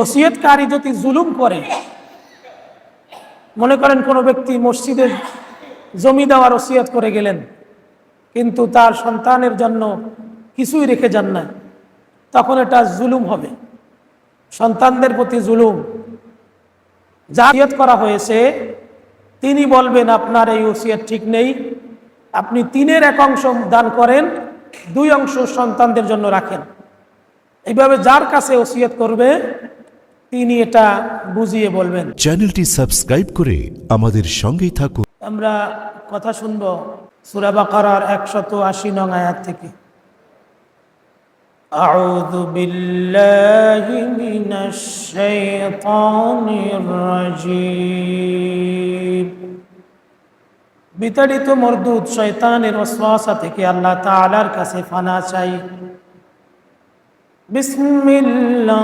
ওসিয়তকারী যদি জুলুম করে, মনে করেন কোনো ব্যক্তি মসজিদের জমি দেওয়ার ওসিয়ত করে গেলেন, কিন্তু তার সন্তানের জন্য কিছুই রেখে যান না, তখন এটা জুলুম হবে, সন্তানদের প্রতি জুলুম। যা ওসিয়ত করা হয়েছে তিনি বলবেন আপনার এই ওসিয়ত ঠিক নেই, আপনি 1/3 অংশ দান করেন, 2 অংশ সন্তানদের জন্য রাখেন। এইভাবে যার কাছে ওসিয়ত করবে তিনি এটা বুঝিয়ে বলবেন। চ্যানেলটি সাবস্ক্রাইব করে আমাদের সঙ্গেই থাকুন। আমরা কথা শুনব সূরা বাকারার 180 নং আয়াত থেকে। আউযু বিল্লাহি মিনাশ শাইতানির রাজীম। বিতাড়িত মরদুদ শয়তানের ওয়াসওয়াসা থেকে আল্লাহ তাআলার কাছে পানাহ চাই। বিসমিল্লাহির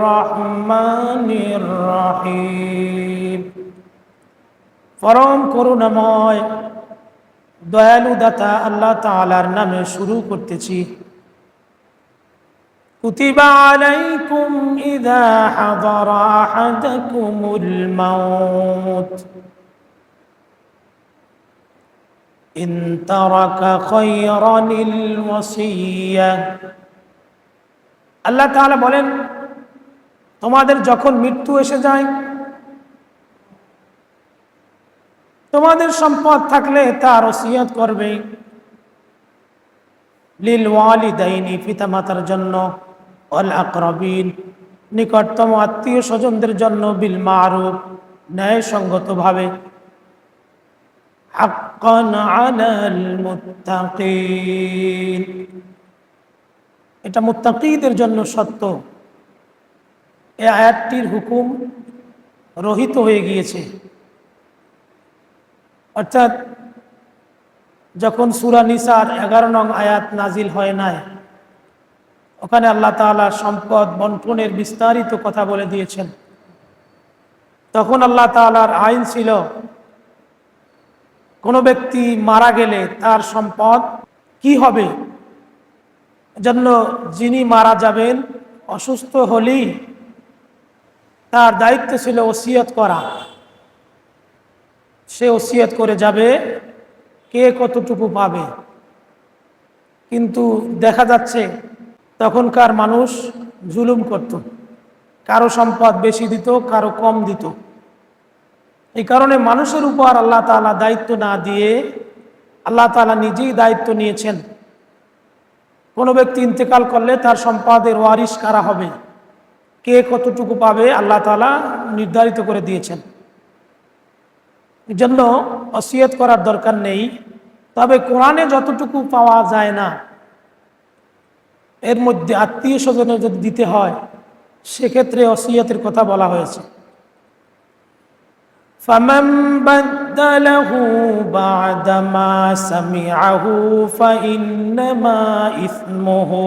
রহমানির রহিম। পরম করুণাময় দয়ালু দাতা আল্লাহ তাআলার নামে শুরু করতেছি। কুতিবা আলাইকুম ইযা হাদারা আহাদাকুমুল মাউত ইন তারাকা খায়রানিল ওয়াসিয়্যা। আল্লাহ তাআলা বলেন, তোমাদের যখন মৃত্যু এসে যায়, তোমাদের সম্পদ থাকলে তার ওসিয়ত করবে। লিল ওয়ালিদাইনি, পিতামাতার জন্য, ওয়াল আকরাবিন, নিকটতম আত্মীয় স্বজনদের জন্য, বিল মারুফ, ন্যায়সঙ্গতভাবে, হাক্কান আলাল মুত্তাকিন, এটা মুত্তাকিদের জন্য সত্য। এই আয়াতটির হুকুম রহিত হয়ে গিয়েছে, অর্থাৎ যখন সূরা নিসার 11 নং আয়াত নাজিল হয় নাই, ওখানে আল্লাহ তাআলা সম্পদ বন্টনের বিস্তারিত কথা বলে দিয়েছেন। তখন আল্লাহ তাআলার আইন ছিল, কোনো ব্যক্তি মারা গেলে তার সম্পদ কি হবে, এজন্য যিনি মারা যাবেন অসুস্থ হলেই তার দায়িত্ব ছিল ওসিয়ত করা। সে ওসিয়ত করে যাবে কে কতটুকু পাবে। কিন্তু দেখা যাচ্ছে তখনকার মানুষ জুলুম করত, কারো সম্পদ বেশি দিত, কারো কম দিত। এই কারণে মানুষের উপর আল্লাহ তাআলা দায়িত্ব না দিয়ে আল্লাহ তাআলা নিজেই দায়িত্ব নিয়েছেন। কোনো ব্যক্তি ইন্তেকাল করলে তার সম্পদের ওয়ারিশ কারা হবে, কে কতটুকু পাবে, আল্লাহ তাআলা নির্ধারিত করে দিয়েছেন। জন্য ওসিয়ত করার দরকার নেই। তবে কোরআনে যতটুকু পাওয়া যায় না, এর মধ্যে আত্মীয় স্বজনের যদি দিতে হয়, সেক্ষেত্রে ওসিয়তের কথা বলা হয়েছে। ফামান বাদদালাহু বা'দামা সামিআহু ফাইন্নামা ইসমুহু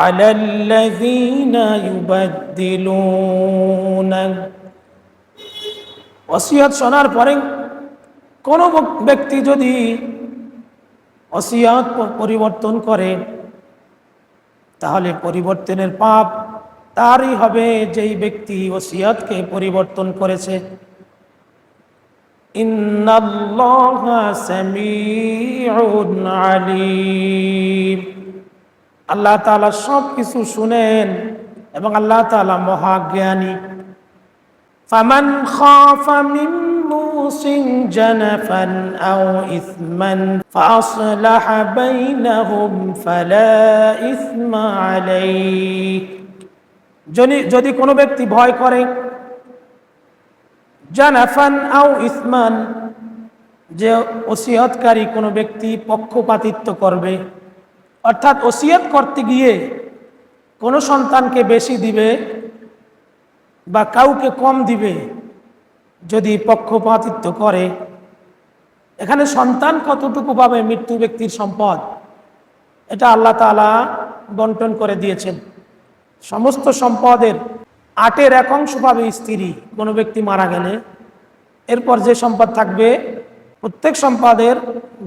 আলাল্লাযীনা ইউবাদদিলুনা। ওসিয়ত শোনার পরে কোনো ব্যক্তি যদি ওসিয়ত পরিবর্তন করে, তাহলে পরিবর্তনের পাপ তারই হবে যেই ব্যক্তি ওসিয়তকে পরিবর্তন করেছে। ইন্নাল্লাহা সামিউন আলীম। আল্লাহ তাআলা সব কিছু শুনেন এবং আল্লাহ তাআলা মহাজ্ঞানী। ফামান খাফা মিন মুসিন জানাফান আও ইসমান ফাসলাহা বাইনাহুম ফালা ইসমা আলাইহি। যদি কোনো ব্যক্তি ভয় করে, জানাফান আও ইসমান, যে ওসিয়তকারী কোনো ব্যক্তি পক্ষপাতিত্ব করবে, অর্থাৎ ওসিয়ত করতে গিয়ে কোনো সন্তানকে বেশি দিবে বা কাউকে কম দিবে, যদি পক্ষপাতিত্ব করে, এখানে সন্তান কতটুকু পাবে মৃত্যু ব্যক্তির সম্পদ, এটা আল্লাহ তাআলা বন্টন করে দিয়েছেন। সমস্ত সম্পদের 8-এর 1 অংশ পাবে স্ত্রী কোনো ব্যক্তি মারা গেলে। এরপর যে সম্পদ থাকবে, প্রত্যেক সম্পদের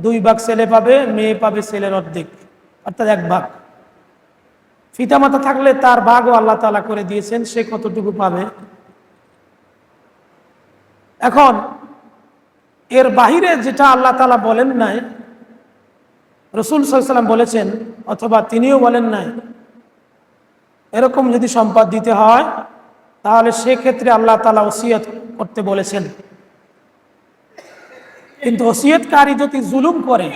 2 ভাগ ছেলে পাবে, মেয়ে পাবে ছেলের অর্ধেক, অর্থাৎ 1 ভাগ। পিতামাতা থাকলে তার ভাগও আল্লাহ তাআলা করে দিয়েছেন, সে কতটুকু পাবে। এখন এর বাহিরে যেটা আল্লাহ তাআলা বলেন নাই, রাসূল সাল্লাল্লাহু আলাইহি ওয়াসাল্লাম বলেছেন অথবা তিনিও বলেন নাই, এরকম যদি সম্পদ দিতে হয় তাহলে সেক্ষেত্রে আল্লাহ তাআলা ওসিয়ত করতে বলেছেন। কিন্তু ওসিয়তকারী যদি জুলুম করে,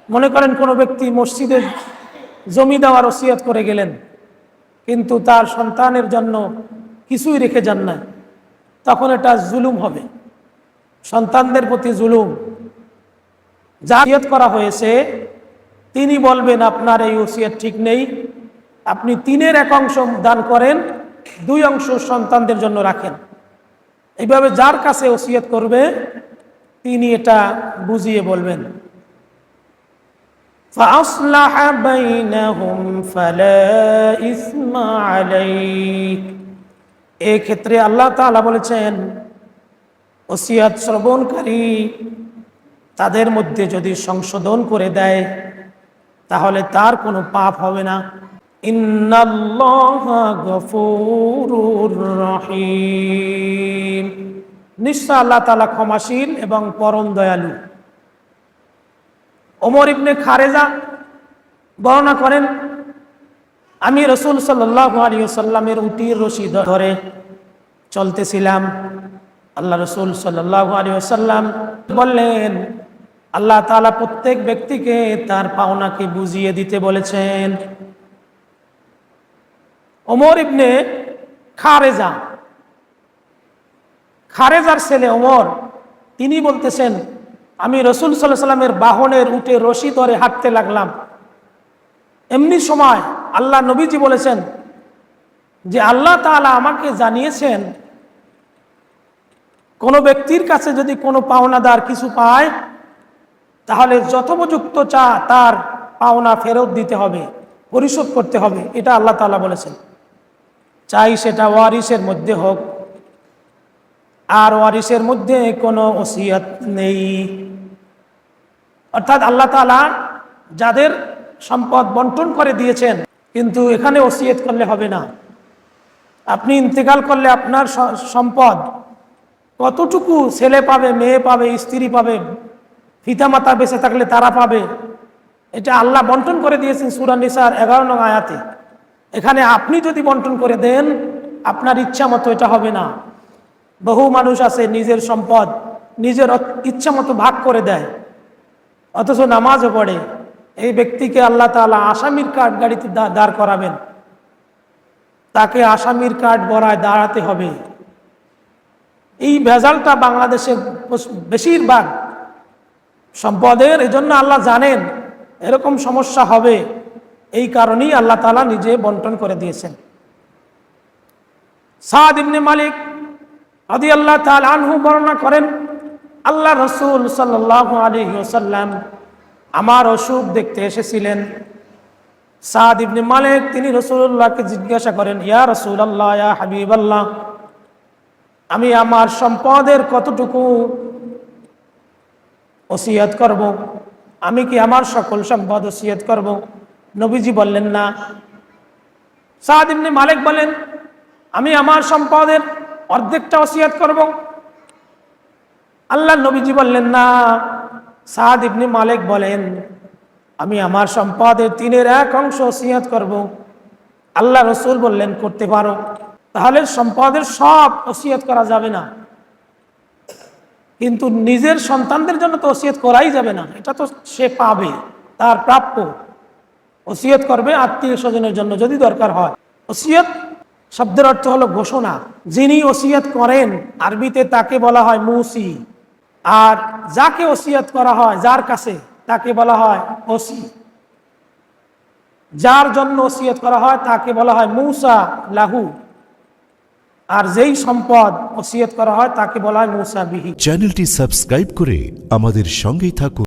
মনে করেন কোনো ব্যক্তি মসজিদে জমি দেওয়ার ওসিয়ত করে গেলেন কিন্তু তার সন্তানের জন্য কিছুই রেখে যান না, তখন এটা জুলুম হবে, সন্তানদের প্রতি জুলুম। যা ওসিয়ত করা হয়েছে তিনি বলবেন আপনার এই ওসিয়ত ঠিক নেই, আপনি 1/3 অংশ দান করেন, 2 অংশ সন্তানদের জন্য রাখেন। এইভাবে যার কাছে ওসিয়ত করবে তিনি এটা বুঝিয়ে বলবেন। فَأَصْلَحَ بَيْنَهُمْ فَلَا إِثْمَ عَلَيْهِ। এই ক্ষেত্রে আল্লাহ তাআলা বলেছেন ওসিয়ত শ্রবণকারী তাদের মধ্যে যদি সংশোধন করে দেয় তাহলে তার কোনো পাপ হবে না। ইন্নাল্লাহা গফুরুর রহিম, নিশ্চয় আল্লাহ তাআলা ক্ষমাশীল এবং পরম দয়ালু। ওমর ইবনে খারেজা বর্ণনা করেন, আমি রাসূল সাল্লাল্লাহু আলাইহি ওয়াসাল্লামের উটির রশি ধরে চলতেছিলাম। আল্লাহ রাসূল সাল্লাল্লাহু আলাইহি ওয়াসাল্লাম বললেন আল্লাহ তাআলা প্রত্যেক ব্যক্তিকে তার পাওনাকে বুঝিয়ে দিতে বলেছেন। ওমর ইবনে খারেজার ছেলে ওমর, তিনি বলতেছেন আমি রাসূল সাল্লাল্লাহু আলাইহি ওয়াসাল্লামের বাহনের উটে রশি ধরে হাঁটতে লাগলাম। এমনি সময় আল্লাহ নবীজি বলেছেন যে আল্লাহ তাআলা আমাকে জানিয়েছেন কোনো ব্যক্তির কাছে যদি কোনো পাওনাদার কিছু পায় তাহলে যথোপযুক্ত তার পাওনা ফেরত দিতে হবে, পরিশোধ করতে হবে, এটা আল্লাহ তাআলা বলেছেন। চাই সেটা ওয়ারিসের মধ্যে হোক আর ওয়ারিসের মধ্যে কোনো ওসিয়ত নেই। অর্থাৎ আল্লাহ তাআলা যাদের সম্পদ বন্টন করে দিয়েছেন, কিন্তু এখানে ওসিয়ত করলে হবে না। আপনি ইন্তেকাল করলে আপনার সম্পদ কতটুকু ছেলে পাবে, মেয়ে পাবে, স্ত্রী পাবে, পিতামাতা বেঁচে থাকলে তারা পাবে, এটা আল্লাহ বন্টন করে দিয়েছেন সূরা নিসার 11 নং আয়াতে। এখানে আপনি যদি বন্টন করে দেন আপনার ইচ্ছা মতো এটা হবে না। বহু মানুষ আছে নিজের সম্পদ নিজের ইচ্ছা মতো ভাগ করে দেয়, অথচ নামাজও পড়ে। এই ব্যক্তিকে আল্লাহ তাআলা আসামির কাঠ গাড়িতে দাঁড় করাবেন, তাকে আসামির কাঠ বরায় দাঁড়াতে হবে। এই ভেজালটা বাংলাদেশের বেশিরভাগ সম্পদের, এজন্য আল্লাহ জানেন এরকম সমস্যা হবে, এই কারণেই আল্লাহ তাআলা নিজে বন্টন করে দিয়েছেন। সাদ ইবনে মালিক রাদিয়াল্লাহু তাআলা আনহু বর্ণনা করেন, আল্লাহ রাসূল সাল্লাল্লাহু আলাইহি ওয়াসাল্লাম আমার অসুখ দেখতে এসেছিলেন। সাদ ইবনে মালিক তিনি রাসূলুল্লাহকে জিজ্ঞাসা করেন, ইয়া রাসূলুল্লাহ, ইয়া হাবিবাল্লাহ, আমি আমার সম্পদের কতটুকু ওসিয়ত করব? আমি কি আমার সকল সম্পদ ওসিয়ত করব? নবীজি বললেন না। সাদ ইবনে মালিক বলেন, আমি আমার সম্পদের অর্ধেকটা ওসিয়ত করব। আল্লাহ নবীজি বললেন না। সাদ ইবনে মালিক বলেন, আমি আমার সম্পদের 3/1 অংশ ওসিয়ত করব। আল্লাহ রাসূল বললেন, করতে পারো। তাহলে সম্পদের সব ওসিয়ত করা যাবে না, কিন্তু নিজের সন্তানদের জন্য তো ওসিয়ত করাই যাবে না, এটা তো সে পাবে, তার প্রাপ্য। ওসিয়ত করবে আত্মীয় স্বজনের জন্য যদি দরকার হয়। ওসিয়ত শব্দের অর্থ হলো ঘোষণা। যিনি ওসিয়ত করেন আরবিতে তাকে বলা হয় মুসি, আর যাকে ওসিয়ত করা হয় যার কাছে তাকে বলা হয় ওসি। যার জন্য ওসিয়ত করা হয় তাকে বলা হয় মুসা লাহু, আর যেই সম্পদ ওসিয়ত করা হয় তাকে বলা হয় মুসা বিহি। চ্যানেলটি সাবস্ক্রাইব করে আমাদের সঙ্গেই থাকুন।